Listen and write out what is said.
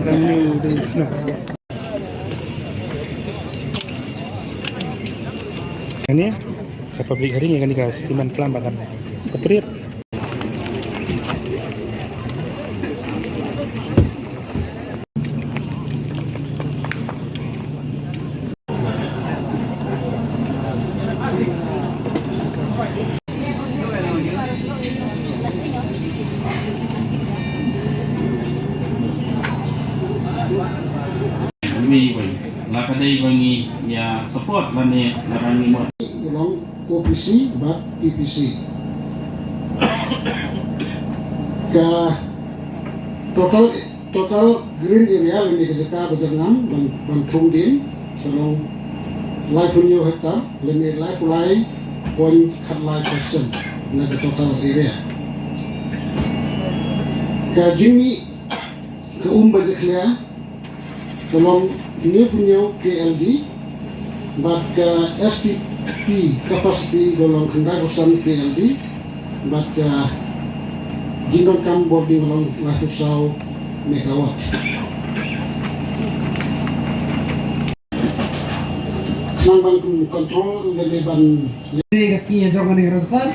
Ini ya, ke pabrik hari ini kan dikasih siman kelambatan kepriet. Vì vậy là cái đây với nghi nhà support là nè là nghi một along OPC but PPC ka total green area ini keseka berjenam dan thung din selong lai punyo hektar leni lai pulai point khat lai percent na the total area ka jimi ka bajeklia selong ini punya KLD but SPP capacity golong kendai usan KLD but jinon kam boarding golong lahusau megawatt nang ban kontrol leban Ini resmi yang jangan dikerjakan.